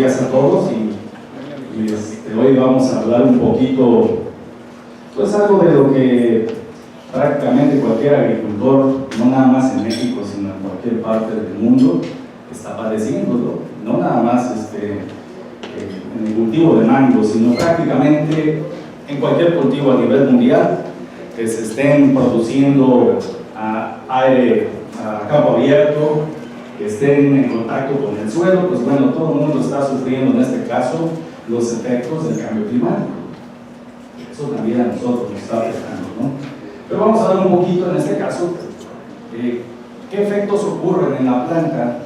días a todos hoy vamos a hablar un poquito, pues algo de lo que prácticamente cualquier agricultor, no nada más en México, sino en cualquier parte del mundo, está padeciendo, no nada más en el cultivo de mango, sino prácticamente en cualquier cultivo a nivel mundial, que se estén produciendo aire a campo abierto, que estén en contacto con el suelo, pues bueno, todo el mundo está sufriendo en este caso los efectos del cambio climático. Eso también a nosotros nos está afectando, ¿no? Pero vamos a ver un poquito en este caso qué efectos ocurren en la planta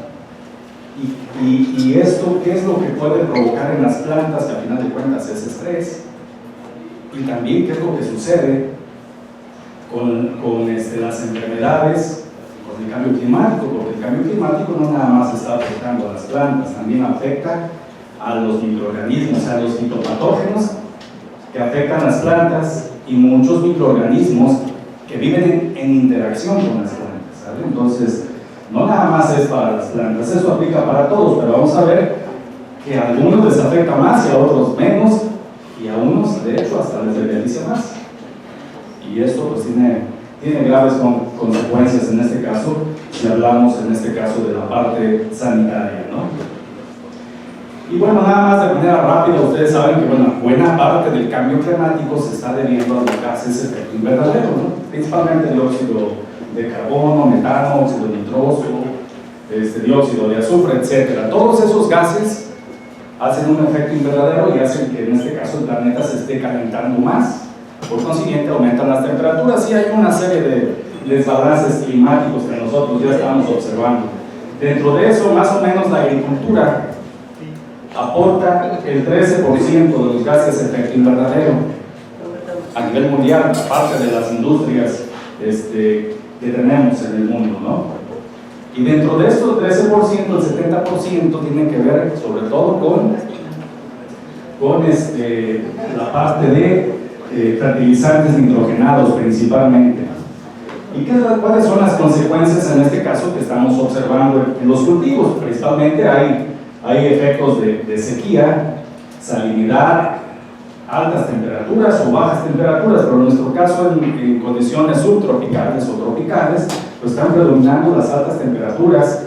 y esto, qué es lo que puede provocar en las plantas, que al final de cuentas es estrés, y también qué es lo que sucede con las enfermedades, con el cambio climático, porque el cambio climático no nada más está afectando a las plantas, también afecta a los microorganismos, a los fitopatógenos que afectan las plantas y muchos microorganismos que viven en interacción con las plantas, ¿sabe? Entonces, no nada más es para las plantas, eso aplica para todos, pero vamos a ver que a algunos les afecta más y a otros menos, y a unos, de hecho, hasta les beneficia más. Y esto pues tiene graves consecuencias en este caso, si hablamos en este caso de la parte sanitaria, ¿no? Y bueno, nada más de manera rápida, ustedes saben que buena parte del cambio climático se está debiendo a los gases de efecto invernadero, ¿no? Principalmente dióxido de carbono, metano, óxido nitroso, dióxido de azufre, etc. Todos esos gases hacen un efecto invernadero y hacen que en este caso el planeta se esté calentando más. Por consiguiente, aumentan las temperaturas y hay una serie de desbalances climáticos que nosotros ya estamos observando. Dentro de eso, más o menos la agricultura aporta el 13% de los gases de efecto invernadero a nivel mundial, aparte de las industrias que tenemos en el mundo, ¿no? Y dentro de estos 13%, el 70% tiene que ver sobre todo con la parte de fertilizantes nitrogenados principalmente. ¿Y cuáles son las consecuencias en este caso que estamos observando en los cultivos? Principalmente hay efectos de sequía, salinidad, altas temperaturas o bajas temperaturas, pero en nuestro caso en condiciones subtropicales o tropicales, pues están predominando las altas temperaturas,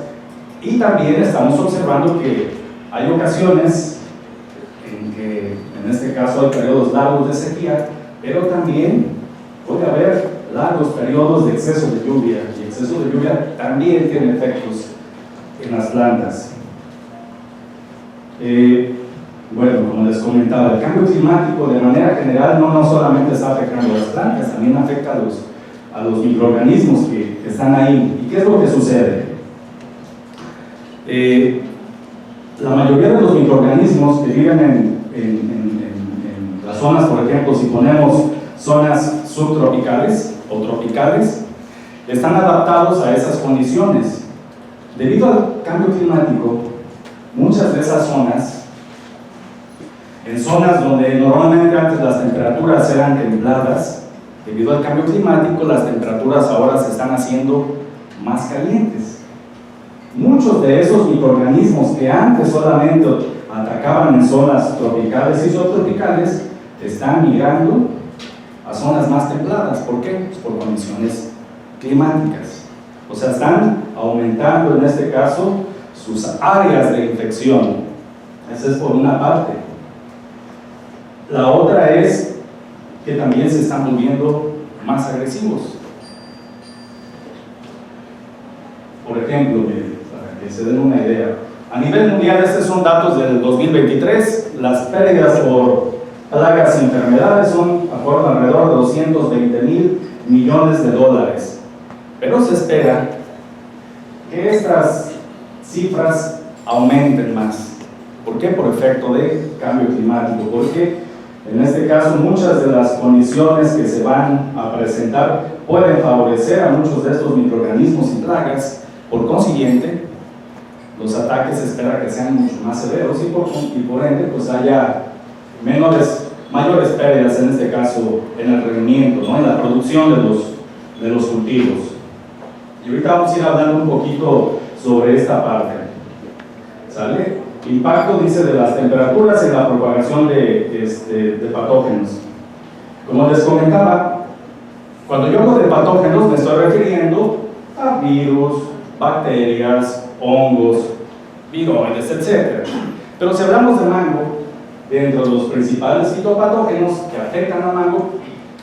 y también estamos observando que hay ocasiones en que en este caso hay periodos largos de sequía, pero también puede haber largos periodos de exceso de lluvia, y el exceso de lluvia también tiene efectos en las plantas. Bueno, como les comentaba, el cambio climático de manera general no solamente está afectando a las plantas, también afecta a los microorganismos que están ahí. ¿Y qué es lo que sucede? La mayoría de los microorganismos que viven en las zonas, por ejemplo, si ponemos zonas subtropicales o tropicales, están adaptados a esas condiciones. Debido al cambio climático, muchas de esas zonas, en zonas donde normalmente antes las temperaturas eran templadas, debido al cambio climático, las temperaturas ahora se están haciendo más calientes. Muchos de esos microorganismos que antes solamente atacaban en zonas tropicales y subtropicales, están migrando a zonas más templadas. ¿Por qué? Pues por condiciones climáticas. O sea, están aumentando en este caso sus áreas de infección. Esa es por una parte. La otra es que también se están volviendo más agresivos. Por ejemplo, para que se den una idea, a nivel mundial, estos son datos del 2023, las pérdidas por plagas y enfermedades son alrededor de 220,000 millones de dólares. Pero se espera que estas cifras aumenten más. ¿Por qué? Por efecto de cambio climático. Porque en este caso muchas de las condiciones que se van a presentar pueden favorecer a muchos de estos microorganismos y plagas. Por consiguiente, los ataques se espera que sean mucho más severos y por ende pues haya mayores pérdidas en este caso en el rendimiento, ¿no? En la producción de los cultivos. Y ahorita vamos a ir hablando un poquito sobre esta parte, ¿sale? Impacto, dice, de las temperaturas en la propagación de patógenos. Como les comentaba, cuando yo hablo de patógenos me estoy refiriendo a virus, bacterias, hongos, viroides, etc. Pero si hablamos de mango, dentro de los principales fitopatógenos que afectan a mango,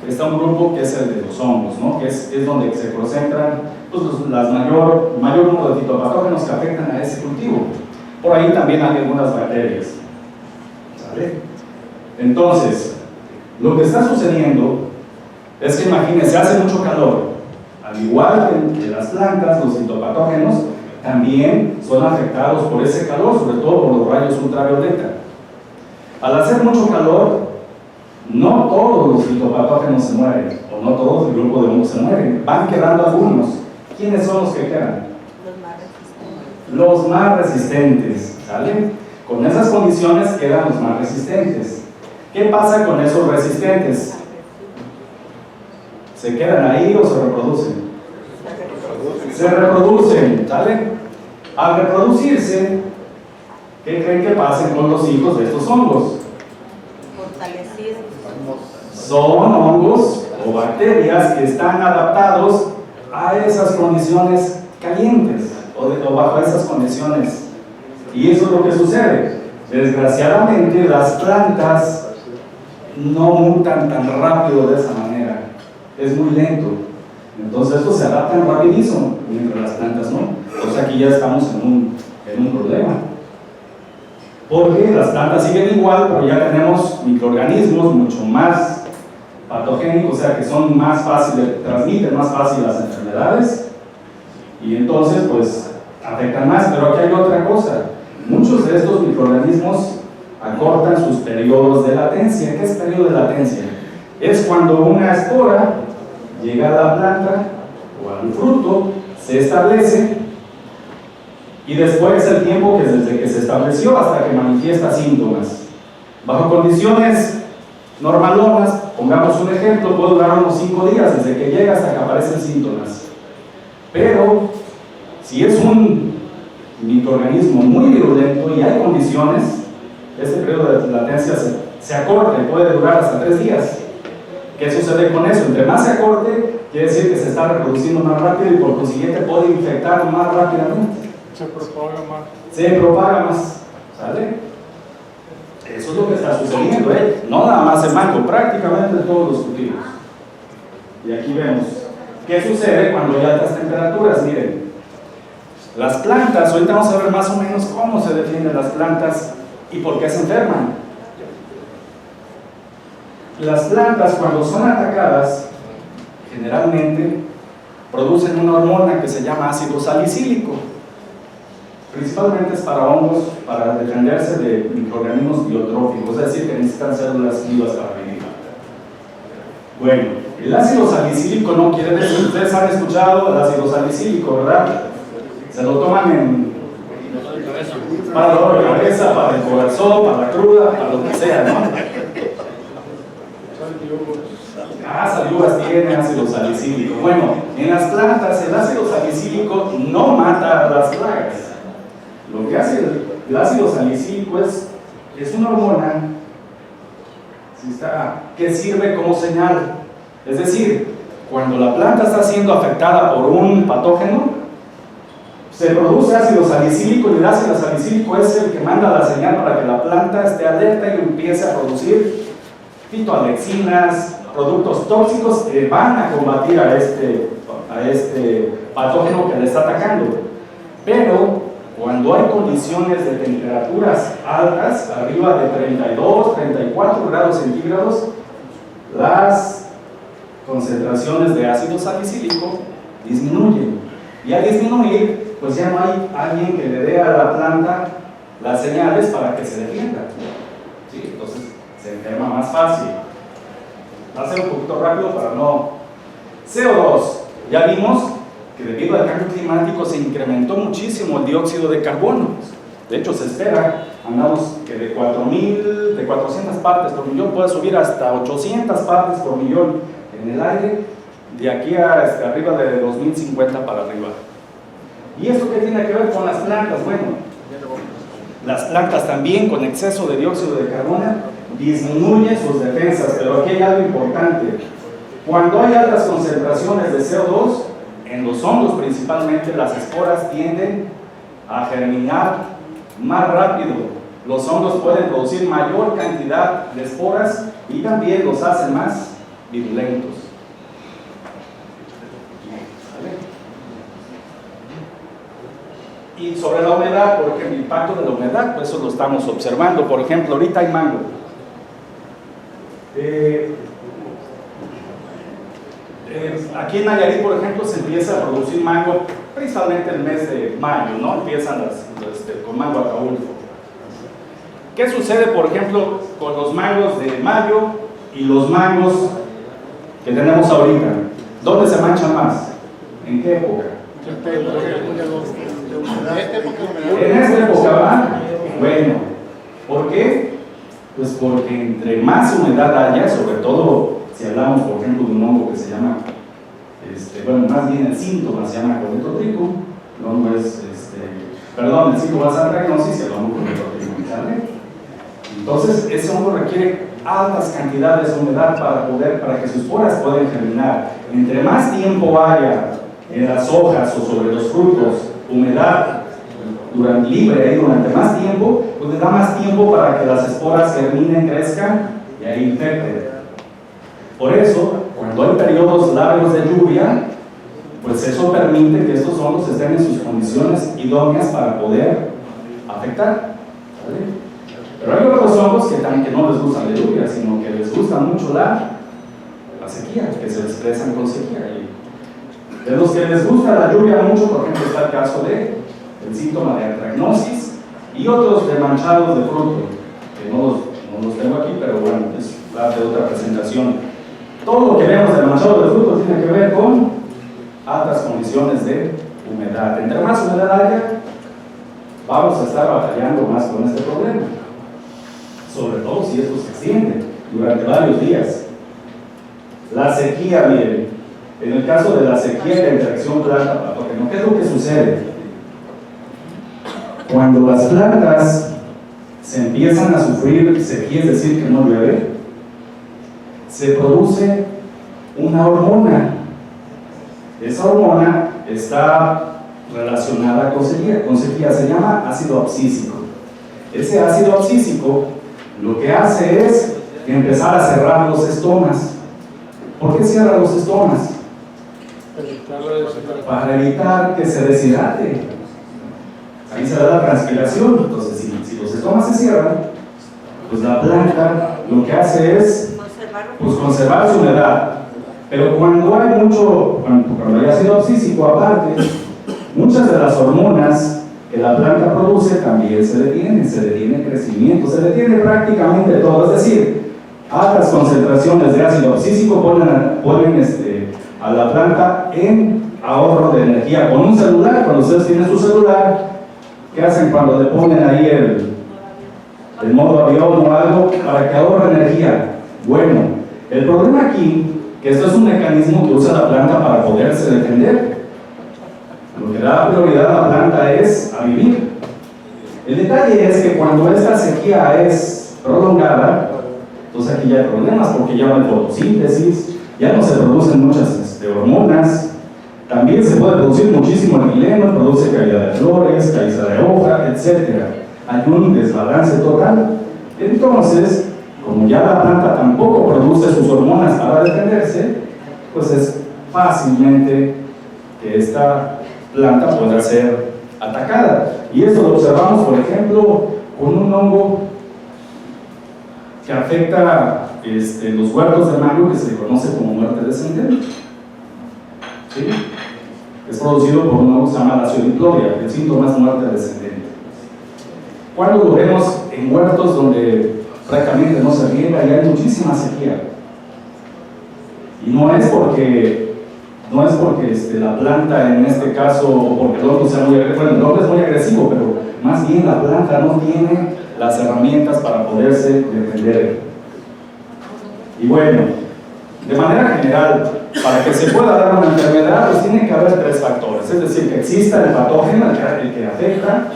está un grupo que es el de los hongos, ¿no? Que es donde se concentran pues, mayor número de fitopatógenos que afectan a ese cultivo. Por ahí también hay algunas bacterias. ¿Sale? Entonces, lo que está sucediendo es que imagínense, hace mucho calor. Al igual que las plantas, los fitopatógenos también son afectados por ese calor, sobre todo por los rayos ultravioleta. Al hacer mucho calor, no todos los fitopatógenos se mueren, o no todos el grupo de hongos se mueren, van quedando algunos. ¿Quiénes son los que quedan? Los más resistentes, ¿sale? Con esas condiciones quedan los más resistentes. ¿Qué pasa con esos resistentes? ¿Se quedan ahí o se reproducen? Se reproducen, ¿sale? Al reproducirse, ¿qué creen que pasen con los hijos de estos hongos? Fortalecidos. Son hongos o bacterias que están adaptados a esas condiciones calientes o bajo esas condiciones. Y eso es lo que sucede. Desgraciadamente, las plantas no mutan tan rápido de esa manera. Es muy lento. Entonces, estos se adaptan rapidísimo, mientras las plantas no. Entonces, aquí ya estamos en un problema. Porque las plantas siguen igual, pero ya tenemos microorganismos mucho más patogénicos, o sea, que son más fáciles, transmiten más fácil las enfermedades. Y entonces, pues, afectan más. Pero aquí hay otra cosa. Muchos de estos microorganismos acortan sus periodos de latencia. ¿Qué es periodo de latencia? Es cuando una espora llega a la planta o al fruto, se establece y después el tiempo que desde que se estableció hasta que manifiesta síntomas. Bajo condiciones normalonas, pongamos un ejemplo, puede durar unos 5 días desde que llega hasta que aparecen síntomas. Pero si es un microorganismo muy virulento y hay condiciones, este periodo de latencia se acorta y puede durar hasta 3 días. ¿Qué sucede con eso? Entre más se acorte, quiere decir que se está reproduciendo más rápido y por consiguiente puede infectar más rápidamente. Se propaga más. Se propaga más, ¿sale? Eso es lo que está sucediendo, ¿eh? No nada más en mango, prácticamente en todos los cultivos. Y aquí vemos qué sucede cuando hay altas temperaturas. Miren, las plantas, ahorita vamos a ver más o menos cómo se defienden las plantas y por qué se enferman. Las plantas, cuando son atacadas, generalmente producen una hormona que se llama ácido salicílico. Principalmente es para hongos, para defenderse de microorganismos biotróficos, es decir, que necesitan células vivas para vivir. Bueno, el ácido salicílico no quiere decir, ustedes han escuchado el ácido salicílico, ¿verdad? Se lo toman para el dolor de cabeza, para el corazón, para la cruda, para lo que sea, ¿no? Saliugas tiene ácido salicílico. Bueno, en las plantas el ácido salicílico no mata a las plagas. Lo que hace el ácido salicílico es una hormona que sirve como señal. Es decir, cuando la planta está siendo afectada por un patógeno, se produce ácido salicílico y el ácido salicílico es el que manda la señal para que la planta esté alerta y empiece a producir fitoalexinas, productos tóxicos que van a combatir a este patógeno que le está atacando. Pero cuando hay condiciones de temperaturas altas, arriba de 32, 34 grados centígrados, las concentraciones de ácido salicílico disminuyen. Y al disminuir, pues ya no hay alguien que le dé a la planta las señales para que se defienda. ¿Sí? Entonces se enferma más fácil. Va a ser un poquito rápido para no. CO2. Ya vimos que debido al cambio climático se incrementó muchísimo el dióxido de carbono. De hecho, se espera, andamos que de 400 partes por millón puede subir hasta 800 partes por millón en el aire, de aquí a arriba de 2050 para arriba. ¿Y esto qué tiene que ver con las plantas? Bueno, Las plantas también con exceso de dióxido de carbono disminuyen sus defensas, pero aquí hay algo importante. Cuando hay altas concentraciones de CO2, en los hongos principalmente, las esporas tienden a germinar más rápido. Los hongos pueden producir mayor cantidad de esporas y también los hacen más virulentos. Y sobre la humedad, porque el impacto de la humedad, pues eso lo estamos observando. Por ejemplo, ahorita hay mango. Aquí en Nayarit, por ejemplo, se empieza a producir mango principalmente el mes de mayo, ¿no? Empiezan con mango ataulfo. ¿Qué sucede, por ejemplo, con los mangos de mayo y los mangos que tenemos ahorita? ¿Dónde se manchan más? ¿En qué época? En esta época, ¿va? Bueno, ¿por qué? Pues porque entre más humedad haya, sobre todo si hablamos, por ejemplo, de un hongo que se llama, bueno, más bien el síntoma se llama Coledotrichum, el hongo es, el síntoma es Anthracnosis y el hongo Coledotrichum, ¿sale? Entonces, ese hongo requiere altas cantidades de humedad para que sus esporas puedan germinar. Entre más tiempo haya en las hojas o sobre los frutos humedad libre durante más tiempo, pues les da más tiempo para que las esporas germinen, crezcan y ahí infecten. Por eso, cuando hay periodos largos de lluvia, pues eso permite que estos hongos estén en sus condiciones idóneas para poder afectar, ¿vale? Pero hay otros hongos que no les gusta la lluvia, sino que les gusta mucho la sequía, que se expresan con sequía. Y de los que les gusta la lluvia mucho, por ejemplo, está el caso del síntoma de Anthracnosis y otros de manchados de fruto, que no los tengo aquí, pero bueno, es parte de otra presentación. Todo lo que vemos del manchado de fruto tiene que ver con altas condiciones de humedad. Entre más humedad haya, vamos a estar batallando más con este problema. Sobre todo si esto se extiende durante varios días. La sequía, miren, en el caso de la sequía de interacción planta-patógeno, ¿qué es lo que sucede? Cuando las plantas se empiezan a sufrir sequía, es decir, que no llueve, se produce una hormona. Esa hormona está relacionada con sequía, se llama ácido abscísico. Ese ácido abscísico lo que hace es empezar a cerrar los estomas. ¿Por qué cierra los estomas? Para evitar que se deshidrate. Ahí se da la transpiración. Entonces, si los estomas se cierran, pues la planta lo que hace es conservar su humedad. Pero cuando hay cuando hay ácido abscísico aparte, muchas de las hormonas que la planta produce también se detiene el crecimiento, se detiene prácticamente todo. Es decir, altas concentraciones de ácido abscísico ponen a la planta en ahorro de energía. Con un celular, cuando ustedes tienen su celular, ¿qué hacen cuando le ponen ahí el modo avión o algo para que ahorre energía? Bueno, el problema aquí, que esto es un mecanismo que usa la planta para poderse defender. Lo que da prioridad a la planta es a vivir. El detalle es que cuando esta sequía es prolongada, entonces aquí ya hay problemas porque ya no hay fotosíntesis, ya no se producen muchas hormonas, también se puede producir muchísimo etileno, produce caída de flores, caída de hoja, etc. Hay un desbalance total. Entonces, como ya la planta tampoco produce sus hormonas para defenderse, pues es fácilmente que esta planta pueda ser atacada. Y esto lo observamos, por ejemplo, con un hongo que afecta los huertos de mango, que se le conoce como muerte descendente. ¿Sí? Es producido por un hongo que se llama Lactobacillus, el síntoma es muerte descendente. Cuando lo vemos en huertos donde prácticamente no se riega y hay muchísima sequía, y no es porque la planta en este caso, o porque el hongo sea muy agresivo, bueno, el hongo es muy agresivo, pero más bien la planta no tiene las herramientas para poderse defender. Y bueno, de manera general, para que se pueda dar una enfermedad, pues tiene que haber tres factores, es decir, que exista el patógeno, el que afecta,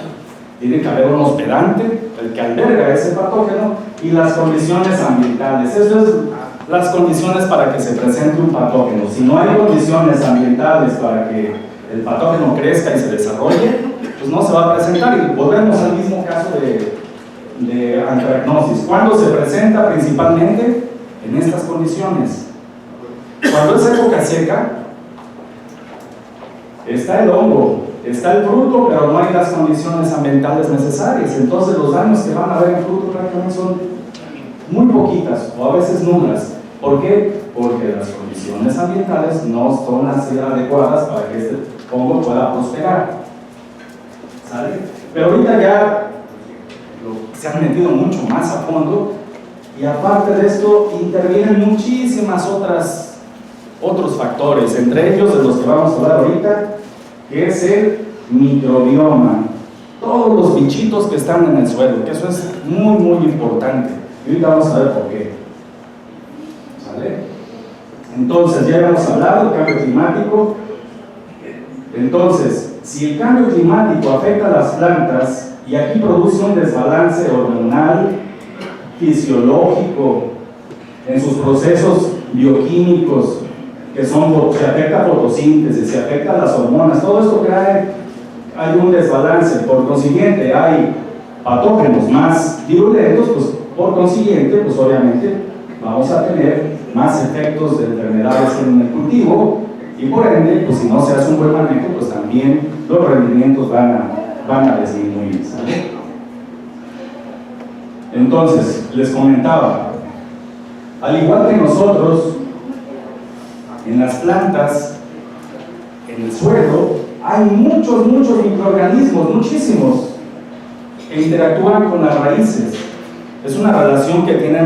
tiene que haber un hospedante, el que alberga ese patógeno, y las condiciones ambientales. Eso es las condiciones para que se presente un patógeno. Si no hay condiciones ambientales para que el patógeno crezca y se desarrolle, pues no se va a presentar. Y volvemos al mismo caso de antracnosis. ¿Cuándo se presenta? Principalmente en estas condiciones. Cuando es época seca, está el hongo, está el fruto, pero no hay las condiciones ambientales necesarias. Entonces los daños que van a haber en fruto prácticamente son muy poquitas o a veces nulas. ¿Por qué? Porque las condiciones ambientales no son así adecuadas para que este hongo pueda prosperar. ¿Sale? Pero ahorita ya se han metido mucho más a fondo, y aparte de esto intervienen muchísimas otros factores, entre ellos de los que vamos a hablar ahorita, que es el microbioma, todos los bichitos que están en el suelo, que eso es muy muy importante, y ahorita vamos a ver por qué. ¿Sale? Entonces ya hemos hablado del cambio climático. Entonces, si el cambio climático afecta a las plantas y aquí produce un desbalance hormonal, fisiológico, en sus procesos bioquímicos, que son, se afecta a fotosíntesis, se afecta a las hormonas, todo esto hay un desbalance, por consiguiente hay patógenos más virulentos, pues por consiguiente, pues obviamente vamos a tener más efectos de enfermedades en el cultivo, y por ende, pues si no se hace un buen manejo, pues también los rendimientos van a disminuir, ¿sabes? Entonces, les comentaba, al igual que nosotros, en las plantas, en el suelo, hay muchos microorganismos, muchísimos, que interactúan con las raíces. Es una relación que tiene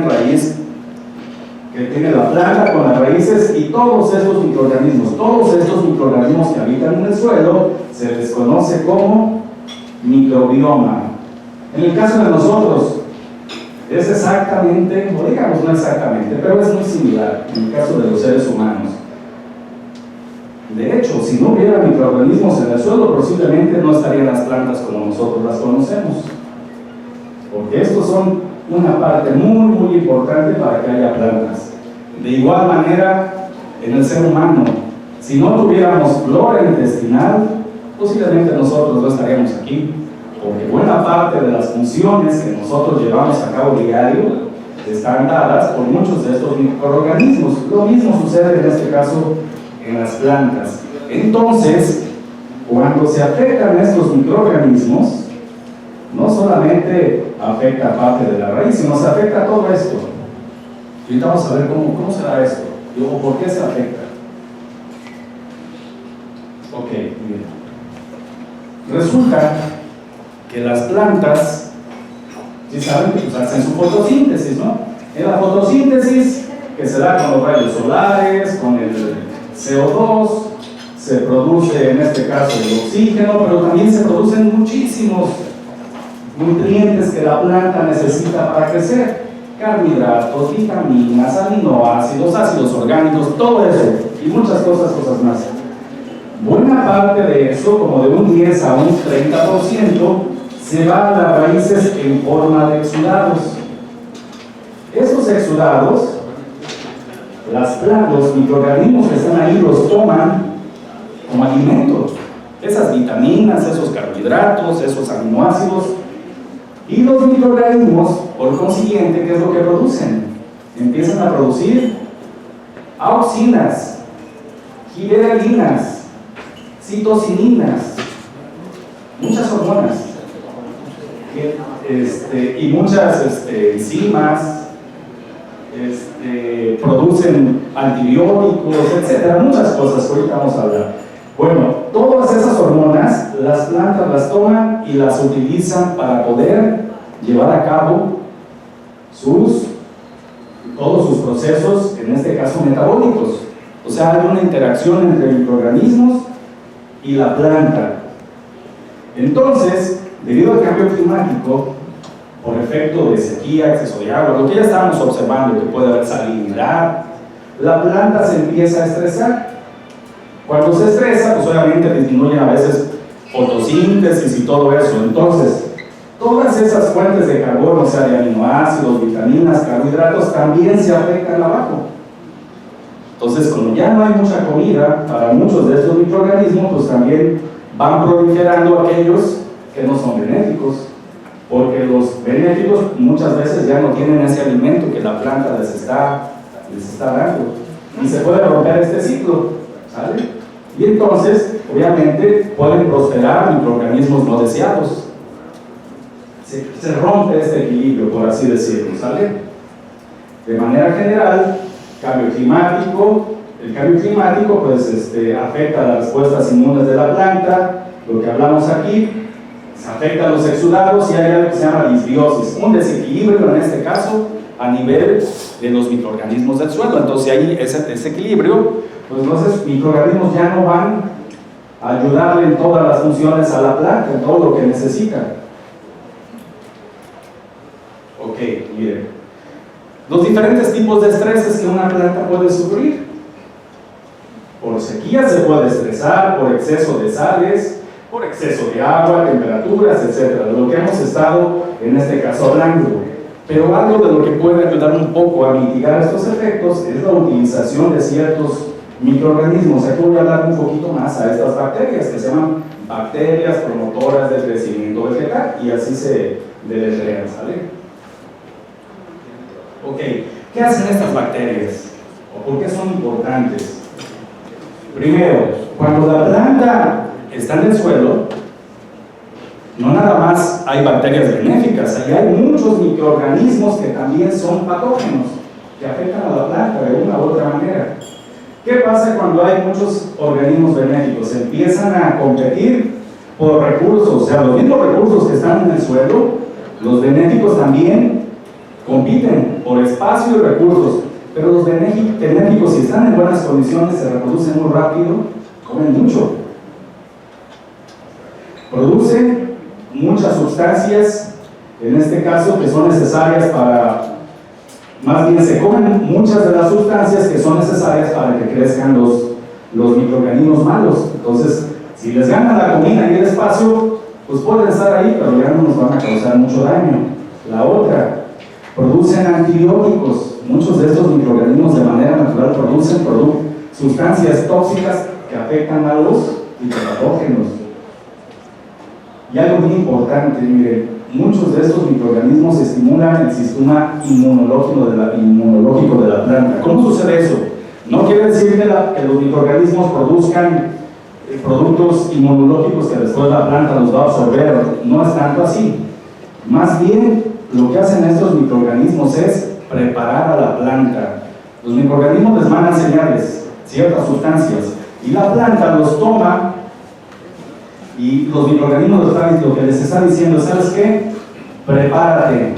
la planta con las raíces, y todos estos microorganismos que habitan en el suelo, se les conoce como microbioma. En el caso de nosotros, es exactamente, o digamos no exactamente, pero es muy similar en el caso de los seres humanos. De hecho, si no hubiera microorganismos en el suelo, posiblemente no estarían las plantas como nosotros las conocemos, porque estos son una parte muy importante para que haya plantas. De igual manera, en el ser humano, si no tuviéramos flora intestinal, posiblemente nosotros no estaríamos aquí, porque buena parte de las funciones que nosotros llevamos a cabo diario están dadas por muchos de estos microorganismos. Lo mismo sucede en este caso en las plantas. Entonces, cuando se afectan estos microorganismos, no solamente afecta parte de la raíz, sino se afecta todo esto. Y ahorita vamos a ver cómo se da esto, o por qué se afecta. Ok, bien. Resulta que las plantas, ¿sí saben? Pues hacen su fotosíntesis, ¿no? En la fotosíntesis, que se da con los rayos solares, con el CO2, se produce en este caso el oxígeno, pero también se producen muchísimos nutrientes que la planta necesita para crecer: carbohidratos, vitaminas, aminoácidos, ácidos orgánicos, todo eso, y muchas cosas más. Buena parte de eso, como de un 10 a un 30%, se va a las raíces en forma de exudados. Esos exudados, los microorganismos que están ahí los toman como alimento. Esas vitaminas, esos carbohidratos, esos aminoácidos. Y los microorganismos, por consiguiente, ¿qué es lo que producen? Empiezan a producir auxinas, gibberelinas, citocininas, muchas hormonas, y muchas enzimas, producen antibióticos, etcétera, muchas cosas que ahorita vamos a hablar. Bueno, todas esas hormonas las plantas las toman y las utilizan para poder llevar a cabo todos sus procesos, en este caso metabólicos. O sea, hay una interacción entre microorganismos y la planta. Entonces, debido al cambio climático, por efecto de sequía, exceso de agua, lo que ya estábamos observando, que puede haber salinidad, la planta se empieza a estresar. Cuando se estresa, pues obviamente disminuye a veces fotosíntesis y todo eso. Entonces, Todas esas fuentes de carbono, o sea, de aminoácidos, vitaminas, carbohidratos, también se afectan abajo. Entonces, como ya no hay mucha comida para muchos de estos microorganismos, pues también van proliferando aquellos que no son benéficos, porque los benéficos muchas veces ya no tienen ese alimento que la planta les está dando, y se puede romper este ciclo, ¿sale? Y entonces, obviamente, pueden prosperar microorganismos no deseados. Se rompe este equilibrio, por así decirlo, ¿sale? De manera general, el cambio climático pues, afecta las respuestas inmunes de la planta, lo que hablamos aquí, afecta a los exudados y hay algo que se llama disbiosis, un desequilibrio en este caso a nivel de los microorganismos del suelo. Entonces, si hay ese desequilibrio, pues entonces microorganismos ya no van a ayudarle en todas las funciones a la planta, en todo lo que necesita. Ok, miren. Los diferentes tipos de estreses que una planta puede sufrir. Por sequía se puede estresar, por exceso de sales, por exceso de agua, temperaturas, etc. De lo que hemos estado en este caso hablando. Pero algo de lo que puede ayudar un poco a mitigar estos efectos es la utilización de ciertos microorganismos. Aquí voy a hablar un poquito más a estas bacterias que se llaman bacterias promotoras del crecimiento vegetal y así se deletrean, ¿sale? Ok, ¿qué hacen estas bacterias? ¿O por qué son importantes? Primero, cuando la planta está en el suelo, no nada más hay bacterias benéficas, ahí hay muchos microorganismos que también son patógenos, que afectan a la planta de una u otra manera. ¿Qué pasa cuando hay muchos organismos benéficos? Empiezan a competir por recursos, o sea, los mismos recursos que están en el suelo, los benéficos también compiten por espacio y recursos, pero los benéficos, si están en buenas condiciones, se reproducen muy rápido, comen mucho, producen muchas sustancias, en este caso, que son necesarias para, más bien se comen muchas de las sustancias que son necesarias para que crezcan los microorganismos malos. Entonces, si les gana la comida y el espacio, pues pueden estar ahí, pero ya no nos van a causar mucho daño. La otra, producen antibióticos. Muchos de estos microorganismos de manera natural producen sustancias tóxicas que afectan a los patógenos. Y algo muy importante, miren, muchos de estos microorganismos estimulan el sistema inmunológico de la planta. ¿Cómo sucede eso? No quiere decir que los microorganismos produzcan productos inmunológicos que después la planta los va a absorber, no es tanto así. Más bien, lo que hacen estos microorganismos es preparar a la planta. Los microorganismos les mandan señales, ciertas sustancias, y la planta los toma, y los microorganismos lo que les está diciendo, ¿sabes qué? Prepárate,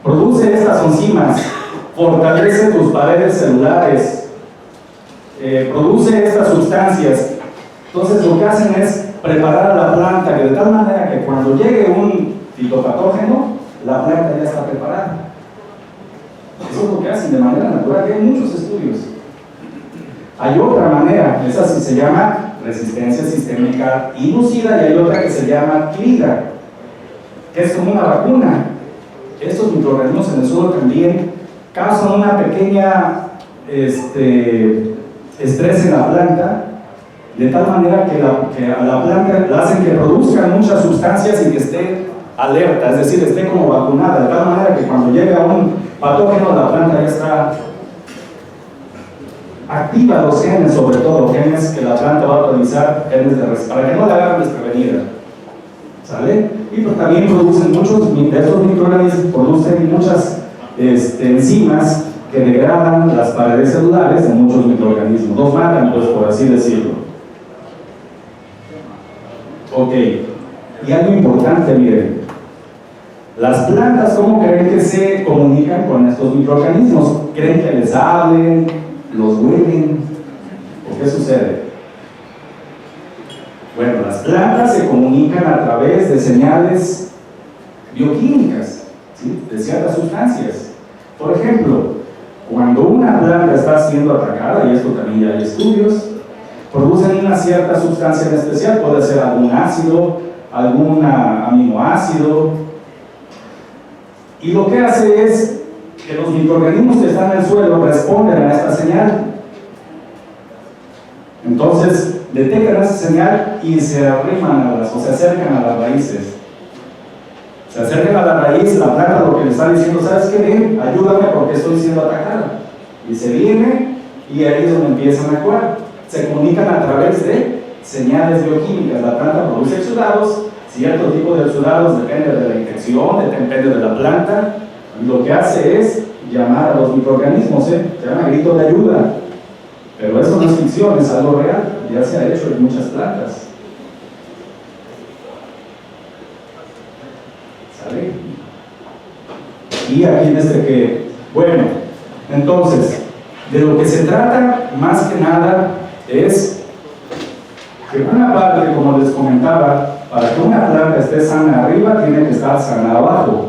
produce estas enzimas, fortalece tus paredes celulares, produce estas sustancias. Entonces lo que hacen es preparar a la planta, que de tal manera que cuando llegue un fitopatógeno, la planta ya está preparada. Eso es lo que hacen de manera natural, que hay muchos estudios. Hay otra manera, esa sí se llama resistencia sistémica inducida, y hay otra que se llama adquirida, que es como una vacuna. Estos microorganismos en el suelo también causan una pequeña estrés en la planta, de tal manera que a la planta la hacen que produzca muchas sustancias y que esté alerta, es decir, esté como vacunada, de tal manera que cuando llega un patógeno, la planta ya está activa, los genes, sobre todo genes que la planta va a utilizar, para que no la hagan desprevenida, ¿sale? Y pues también producen muchos de estos microorganismos, producen muchas enzimas que degradan las paredes celulares de muchos microorganismos, los matan, pues, por así decirlo. Ok, y algo importante, miren, las plantas, ¿cómo creen que se comunican con estos microorganismos? ¿Creen que les hablen, los huelen? ¿O qué sucede? Bueno, las plantas se comunican a través de señales bioquímicas, ¿sí? De ciertas sustancias. Por ejemplo, cuando una planta está siendo atacada, y esto también ya hay estudios, producen una cierta sustancia en especial, puede ser algún ácido, algún aminoácido, Y lo que hace es que los microorganismos que están en el suelo responden a esta señal. Entonces, detectan esa señal y se arriman o se acercan a las raíces. Se acercan a la raíz, la planta lo que le está diciendo, ¿sabes qué? Ven, ayúdame porque estoy siendo atacada. Y se viene y ahí es donde empiezan a actuar. Se comunican a través de señales bioquímicas. La planta produce exudados, cierto tipo de exudados, depende de la infección, depende de la planta. Y lo que hace es llamar a los microorganismos, se llama grito de ayuda. Pero eso no es ficción, es algo real, ya se ha hecho en muchas plantas. ¿Sale? Y aquí en este que, bueno, entonces, de lo que se trata más que nada es que una parte, como les comentaba, para que una planta esté sana arriba, tiene que estar sana abajo.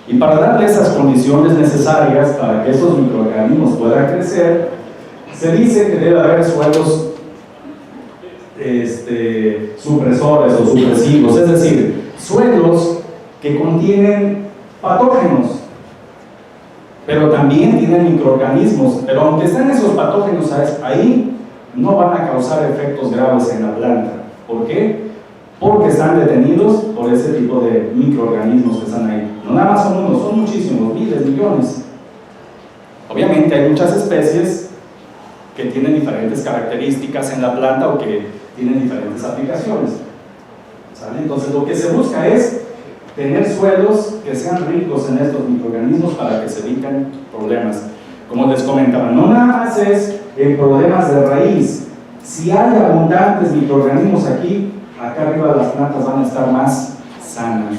Y para darle esas condiciones necesarias para que esos microorganismos puedan crecer, se dice que debe haber suelos supresores o supresivos, es decir, suelos que contienen patógenos, pero también tienen microorganismos, pero aunque estén esos patógenos ahí, no van a causar efectos graves en la planta. ¿Por qué? Porque están detenidos por ese tipo de microorganismos que están ahí. No nada más son unos, son muchísimos, miles, millones. Obviamente hay muchas especies que tienen diferentes características en la planta o que tienen diferentes aplicaciones. ¿Sale? Entonces lo que se busca es tener suelos que sean ricos en estos microorganismos para que se eviten problemas. Como les comentaba, no nada más es problemas de raíz. Si hay abundantes microorganismos aquí, acá arriba las plantas van a estar más sanas.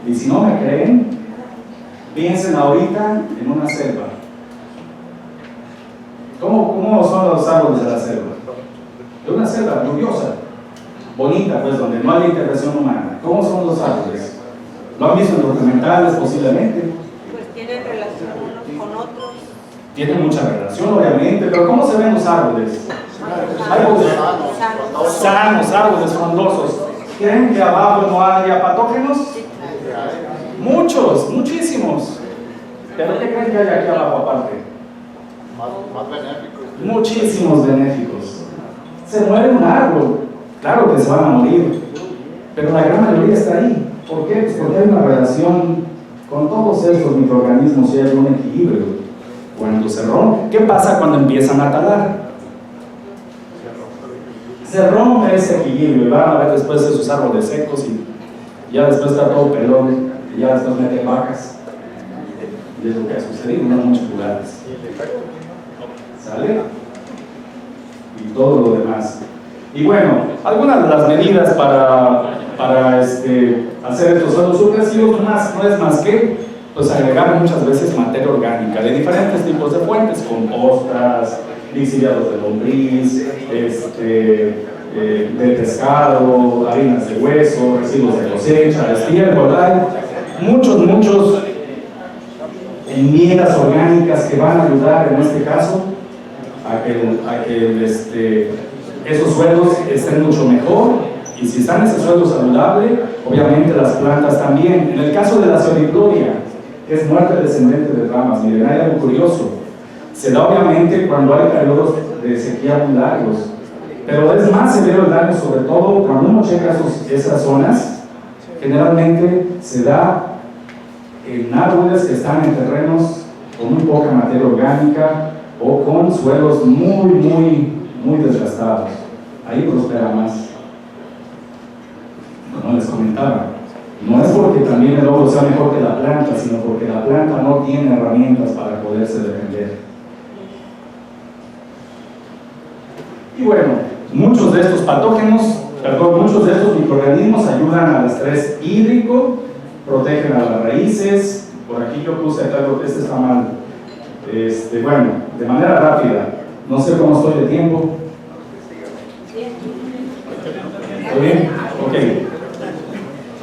Y si no me creen, piensen ahorita en una selva. ¿Cómo son los árboles de la selva? De una selva lluviosa, bonita, pues, donde no hay intervención humana. ¿Cómo son los árboles? ¿Lo han visto en documentales posiblemente? Pues tienen relación unos con otros. Tienen mucha relación, obviamente, pero ¿cómo se ven los árboles? Árboles sanos, árboles frondosos. ¿Creen que abajo no haya patógenos? Muchos, muchísimos. ¿Pero qué creen que hay aquí abajo aparte? Más benéficos. Muchísimos benéficos. Se muere un árbol, claro que se van a morir, pero la gran mayoría está ahí. ¿Por qué? Pues porque hay una relación con todos estos microorganismos y hay un equilibrio. Cuando se rompe, ¿qué pasa cuando empiezan a talar? Se rompe ese equilibrio y van a ver después esos árboles secos y ya después está todo pelón y ya después meten vacas. Y es lo que ha sucedido en muchos lugares. ¿Sale? Y todo lo demás. Y bueno, algunas de las medidas para hacer estos suelos supresivos no es más que pues, agregar muchas veces materia orgánica de diferentes tipos de fuentes, compostas, lixiviados de lombriz, de pescado, harinas de hueso, residuos de cosecha, estiércol. Hay muchos enmiendas orgánicas que van a ayudar en este caso a que esos suelos estén mucho mejor, y si están en ese suelo saludable, obviamente las plantas también. En el caso de la solifloria, que es muerte descendente de ramas, miren, hay algo curioso. Se da obviamente cuando hay periodos de sequía muy largos, pero es más severo el daño, sobre todo cuando uno checa esas zonas. Generalmente se da en árboles que están en terrenos con muy poca materia orgánica o con suelos muy desgastados. Ahí prospera más. Como les comentaba, no es porque también el hongo sea mejor que la planta, sino porque la planta no tiene herramientas para poderse defender. Y bueno, muchos de estos microorganismos ayudan al estrés hídrico, protegen a las raíces. Por aquí yo puse acá, este está mal. Bueno, de manera rápida, no sé cómo estoy de tiempo. ¿Está bien? Ok.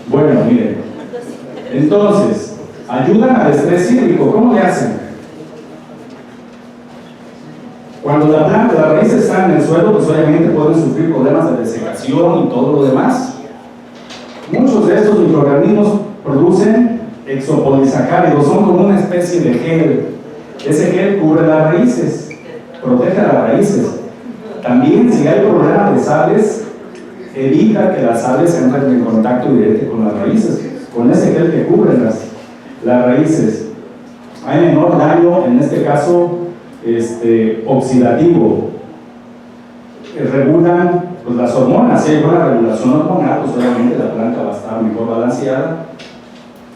Bueno, miren. Entonces, ayudan al estrés hídrico. ¿Cómo le hacen? Cuando las raíces están en el suelo, pues obviamente pueden sufrir problemas de desecación y todo lo demás. Muchos de estos microorganismos producen exopolisacáridos, son como una especie de gel. Ese gel cubre las raíces, protege a las raíces. También, si hay problema de sales, evita que las sales entren en contacto directo con las raíces, con ese gel que cubre las raíces. Hay menor daño, en este caso, oxidativo. Regulan pues, las hormonas. Si hay buena regulación hormonal, pues obviamente la planta va a estar mejor balanceada,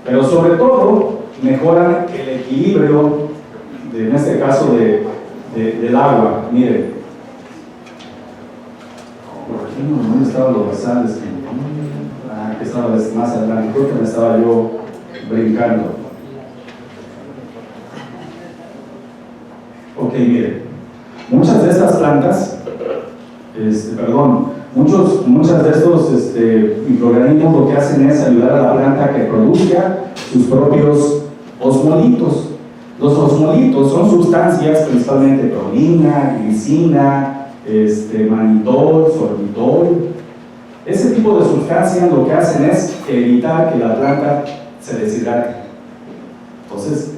pero sobre todo mejoran el equilibrio, en este caso del agua. Miren, ¿dónde estaban los basales? Aquí estaba más adelante, creo que me estaba yo brincando. Ok, miren, muchas de estas plantas, muchos de estos microorganismos lo que hacen es ayudar a la planta a que produzca sus propios osmolitos. Los osmolitos son sustancias, principalmente prolina, glicina, manitol, sorbitol. Ese tipo de sustancias lo que hacen es evitar que la planta se deshidrate. Entonces,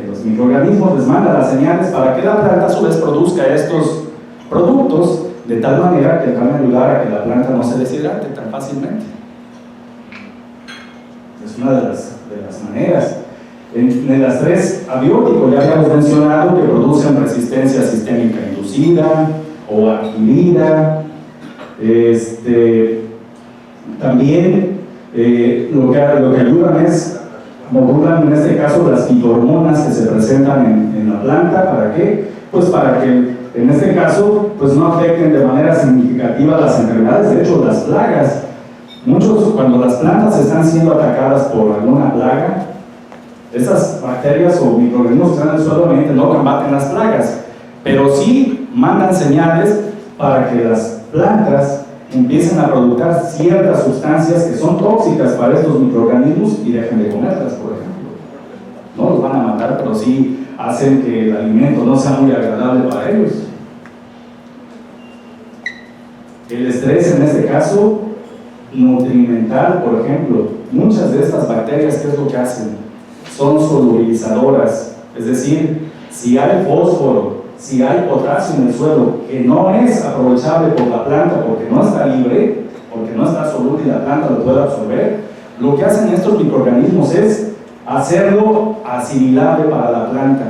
los microorganismos les mandan las señales para que la planta a su vez produzca estos productos de tal manera que van a ayudar a que la planta no se deshidrate tan fácilmente. Es una de las maneras. En las tres abióticos ya habíamos mencionado que producen resistencia sistémica inducida o adquirida. También lo que ayudan es modulan en este caso las fitohormonas que se presentan en la planta. ¿Para qué? Pues para que en este caso pues no afecten de manera significativa las enfermedades, de hecho las plagas. Cuando las plantas están siendo atacadas por alguna plaga, esas bacterias o microorganismos que están en el suelo obviamente no combaten las plagas, pero sí mandan señales para que las plantas empiecen a producir ciertas sustancias que son tóxicas para estos microorganismos y dejen de comerlas, por ejemplo. No los van a matar, pero sí hacen que el alimento no sea muy agradable para ellos. El estrés, en este caso, nutrimental, por ejemplo, muchas de estas bacterias, ¿qué es lo que hacen? Son solubilizadoras, es decir, si hay fósforo, si hay potasio en el suelo que no es aprovechable por la planta porque no está libre, porque no está soluble y la planta lo puede absorber, lo que hacen estos microorganismos es hacerlo asimilable para la planta.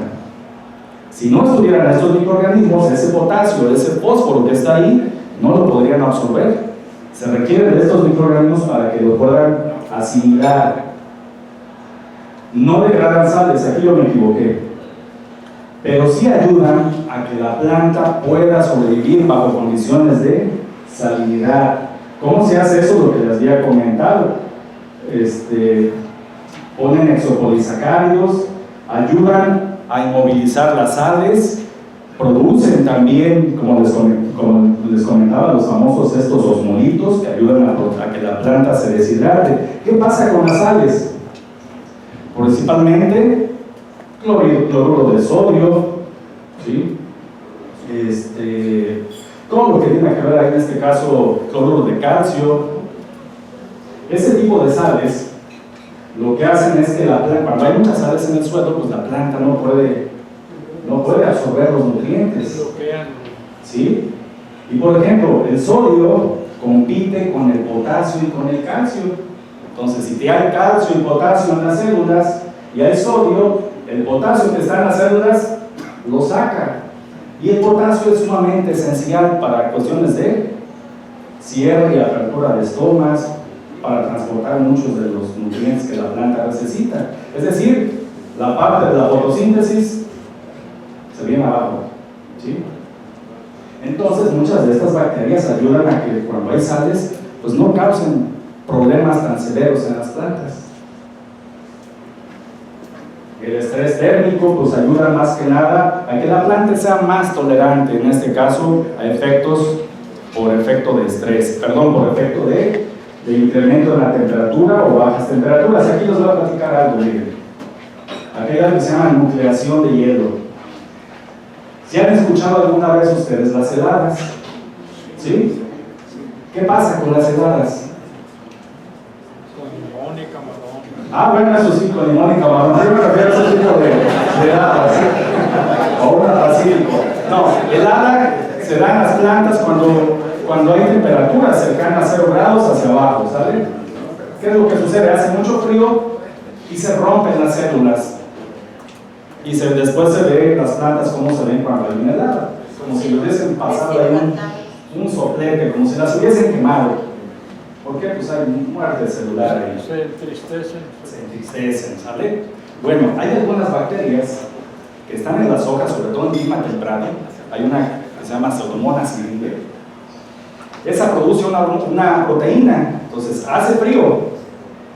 Si no estuvieran estos microorganismos, ese potasio, ese fósforo que está ahí, no lo podrían absorber. Se requiere de estos microorganismos para que lo puedan asimilar. No degradan sales, aquí yo me equivoqué, pero sí ayudan a que la planta pueda sobrevivir bajo condiciones de salinidad. ¿Cómo se hace eso? Lo que les había comentado. Ponen exopolisacáridos, ayudan a inmovilizar las sales, producen también, como les comentaba, los famosos estos osmolitos que ayudan a que la planta se deshidrate. ¿Qué pasa con las sales? Principalmente cloruro de sodio, ¿sí? Todo lo que tiene que ver ahí, en este caso cloruro de calcio. Ese tipo de sales lo que hacen es que la planta, cuando hay muchas sales en el suelo, pues la planta no puede absorber los nutrientes, ¿sí? Y por ejemplo, el sodio compite con el potasio y con el calcio. Entonces, si hay calcio y potasio en las células y hay sodio, el potasio que está en las células lo saca. Y el potasio es sumamente esencial para cuestiones de cierre y apertura de estomas, para transportar muchos de los nutrientes que la planta necesita. Es decir, la parte de la fotosíntesis se viene abajo, ¿sí? Entonces, muchas de estas bacterias ayudan a que cuando hay sales, pues no causen problemas tan severos en las plantas. El estrés térmico pues ayuda más que nada a que la planta sea más tolerante, en este caso, a efectos por efecto de estrés, por efecto de incremento en la temperatura o bajas temperaturas. Aquí les voy a platicar algo, miren. Aquí hay algo que se llama nucleación de hielo. ¿Si han escuchado alguna vez ustedes las heladas? ¿Sí? ¿Qué pasa con las heladas? Ah, bueno, eso sí, con limón y camarón. Yo me refiero a ese tipo de heladas. O una pacífico. No, helada se da en las plantas cuando hay temperaturas cercanas a 0 grados hacia abajo, ¿sale? ¿Qué es lo que sucede? Hace mucho frío y se rompen las células. Y después se ve las plantas como se ven cuando hay una helada. Como si le hubiesen pasado ahí un soplete, como si las hubiesen quemado. ¿Por qué? Pues hay muerte celular ahí. Se entristecen. Se entristecen, ¿sale? Bueno, hay algunas bacterias que están en las hojas, sobre todo en clima temprano. Hay una que se llama Pseudomonas syringae. Esa produce una proteína, entonces hace frío,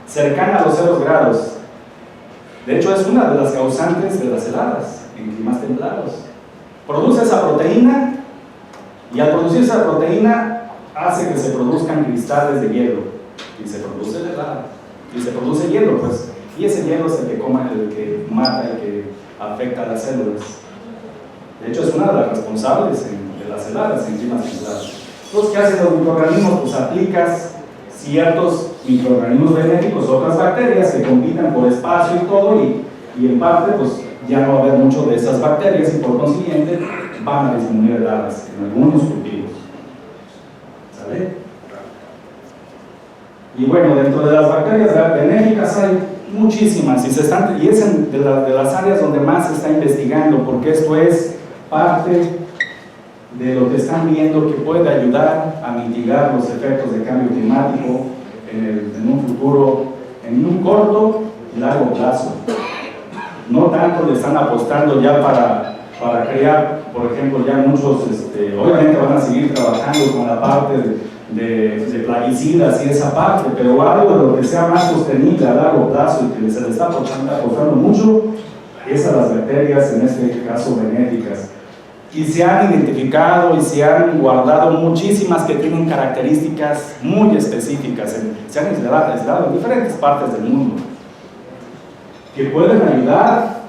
cercana a los 0 grados. De hecho, es una de las causantes de las heladas en climas templados. Produce esa proteína y al producir esa proteína hace que se produzcan cristales de hielo y se produce helada y se produce hielo, pues, y ese hielo es el que mata y que afecta a las células. De hecho, es una de las responsables de las heladas en climas templados. Entonces, ¿qué hacen los microorganismos? Pues aplicas ciertos microorganismos benéficos, otras bacterias que compitan por espacio y todo, y en parte, pues, ya no va a haber mucho de esas bacterias y por consiguiente van a disminuir heladas en algunos cultivos. ¿Sale? Y bueno, dentro de las bacterias benéficas hay muchísimas y es de las áreas donde más se está investigando, porque esto es parte de lo que están viendo que puede ayudar a mitigar los efectos del cambio climático en un futuro, en un corto y largo plazo. No tanto le están apostando ya para crear, por ejemplo, ya muchos, obviamente van a seguir trabajando con la parte de plaguicidas y esa parte, pero algo de lo que sea más sostenible a largo plazo y que se le está apostando mucho es a las bacterias, en este caso benéficas. Y se han identificado y se han guardado muchísimas que tienen características muy específicas, se han aislado en diferentes partes del mundo, que pueden ayudar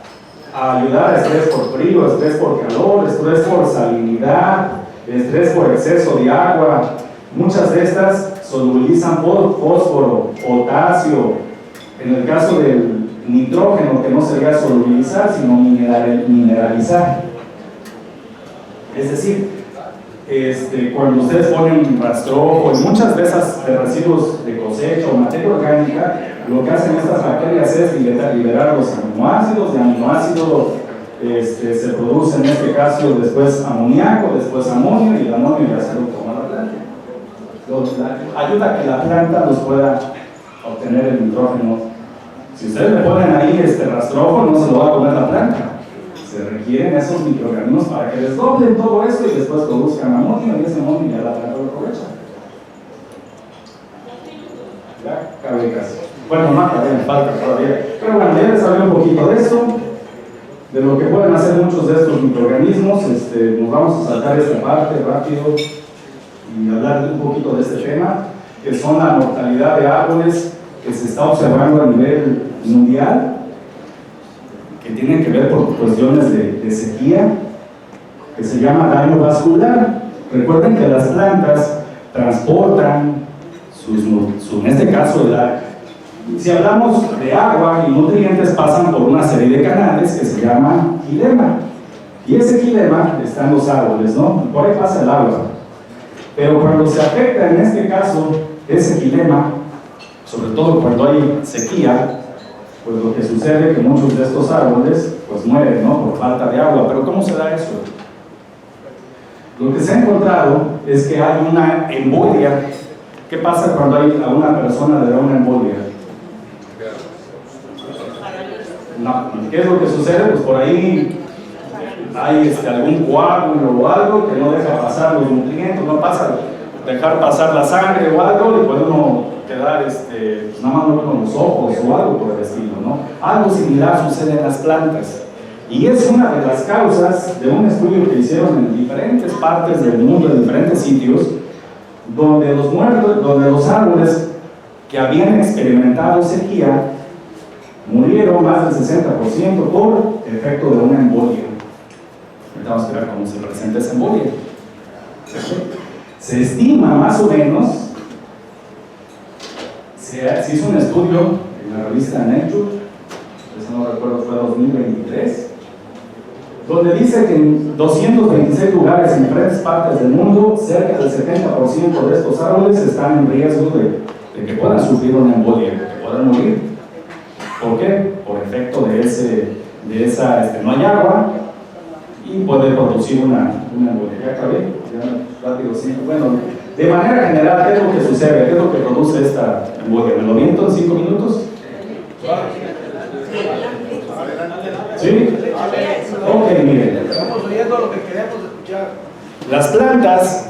a estrés por frío, estrés por calor, estrés por salinidad, estrés por exceso de agua. Muchas de estas solubilizan fósforo, potasio. En el caso del nitrógeno, que no sería solubilizar, sino mineralizar. Es decir, cuando ustedes ponen rastrojo y muchas de esas residuos de cosecha o materia orgánica, lo que hacen estas bacterias es liberar los aminoácidos. De aminoácido se produce en este caso después amoníaco, después amonio, y el amonio ya se lo toma la planta. Ayuda a que la planta los pueda obtener el nitrógeno. Si ustedes le ponen ahí rastrojo, no se lo va a comer la planta. Se requieren esos microorganismos para que desdoblen todo esto y después produzcan amonio, y ese amonio ya la planta lo aprovecha. Ya cabe casi. Bueno, no, todavía me falta todavía. Pero bueno, ya les hablé un poquito de esto, de lo que pueden hacer muchos de estos microorganismos. Nos vamos a saltar esta parte rápido y hablar un poquito de este tema, que son la mortalidad de árboles que se está observando a nivel mundial, que tienen que ver por cuestiones de sequía, que se llama daño vascular. Recuerden que las plantas transportan en este caso, si hablamos de agua y nutrientes, pasan por una serie de canales que se llama xilema. Y ese xilema está en los árboles, ¿no? Por ahí pasa el agua. Pero cuando se afecta, en este caso, ese xilema, sobre todo cuando hay sequía, pues lo que sucede es que muchos de estos árboles pues mueren, ¿no? Por falta de agua. Pero ¿cómo se da eso? Lo que se ha encontrado es que hay una embolia. ¿Qué pasa cuando a una persona le da una embolia? No, ¿qué es lo que sucede? Pues por ahí hay algún coágulo o algo que no deja pasar los nutrientes, no pasa, dejar pasar la sangre o algo, y puede uno quedar pues nada más con los ojos o algo por el estilo, ¿no? Algo similar sucede en las plantas. Y es una de las causas de un estudio que hicieron en diferentes partes del mundo, en diferentes sitios, donde los árboles que habían experimentado sequía murieron más del 60% por efecto de una embolia. Ahorita vamos a ver cómo se presenta esa embolia. Se estima más o menos, se hizo un estudio en la revista Nature, eso no recuerdo, fue 2023, donde dice que en 226 lugares en diferentes partes del mundo, cerca del 70% de estos árboles están en riesgo de que puedan sufrir una embolia, que puedan morir. ¿Por qué? Por efecto de esa, no hay agua y puede producir una embolia. Ya acabé, ya rápido, sí. Bueno, de manera general, ¿qué es lo que sucede? ¿Qué es lo que produce esta embolia? ¿Me lo viento en 5 minutos? ¿Sí? Ok, miren. Estamos oyendo lo que queremos escuchar. Las plantas,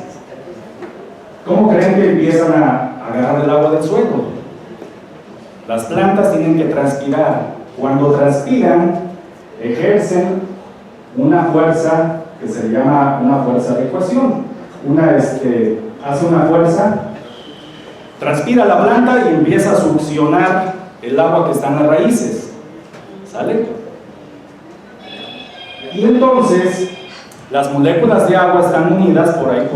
¿cómo creen que empiezan a agarrar el agua del suelo? Las plantas tienen que transpirar. Cuando transpiran, ejercen una fuerza que se llama una fuerza de ecuación. Hace una fuerza, transpira la planta y empieza a succionar el agua que está en las raíces. ¿Sale? Y entonces las moléculas de agua están unidas por ahí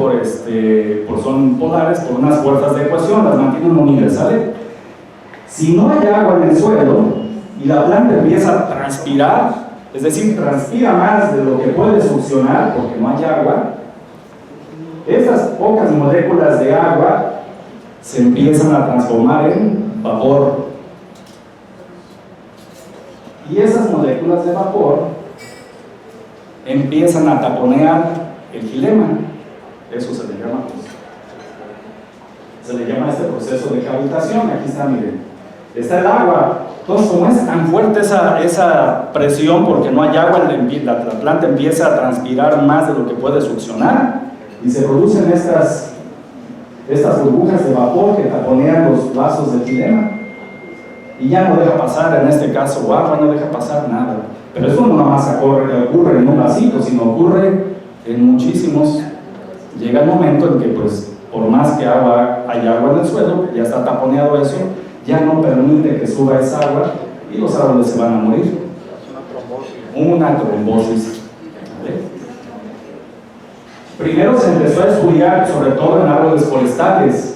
son polares por unas fuerzas de ecuación, las mantienen unidas, ¿sale? Si no hay agua en el suelo y la planta empieza a transpirar, es decir, transpira más de lo que puede succionar porque no hay agua, esas pocas moléculas de agua se empiezan a transformar en vapor. Y esas moléculas de vapor empiezan a taponear el xilema. Eso se le llama este proceso de cavitación. Aquí está, miren, está el agua. Entonces, como es tan fuerte esa presión porque no hay agua, la planta empieza a transpirar más de lo que puede succionar y se producen estas burbujas de vapor que taponean los vasos del xilema y ya no deja pasar, en este caso agua, no deja pasar nada. Pero eso no nada más ocurre en un vasito, sino ocurre en muchísimos. Llega el momento en que, pues, por más que haya agua en el suelo, ya está taponeado eso, ya no permite que suba esa agua y los árboles se van a morir. Una trombosis. ¿Vale? Primero se empezó a estudiar, sobre todo en árboles forestales,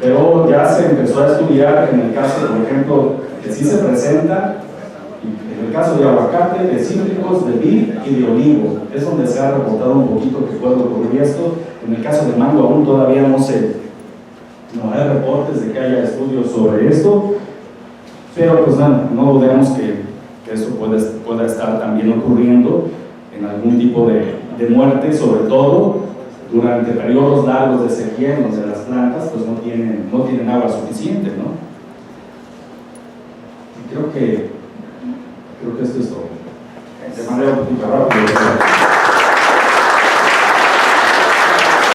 pero ya se empezó a estudiar en el caso, por ejemplo, que sí se presenta. En el caso de aguacate, de cítricos, de vid y de olivo, es donde se ha reportado un poquito que puede ocurrir esto. En el caso de mango aún todavía no hay reportes de que haya estudios sobre esto, pero pues no dudemos que esto pueda estar también ocurriendo en algún tipo de muerte, sobre todo durante periodos largos de sequía en donde las plantas pues no tienen agua suficiente, ¿no? Y creo que esto es todo. De manera un poquito rápida.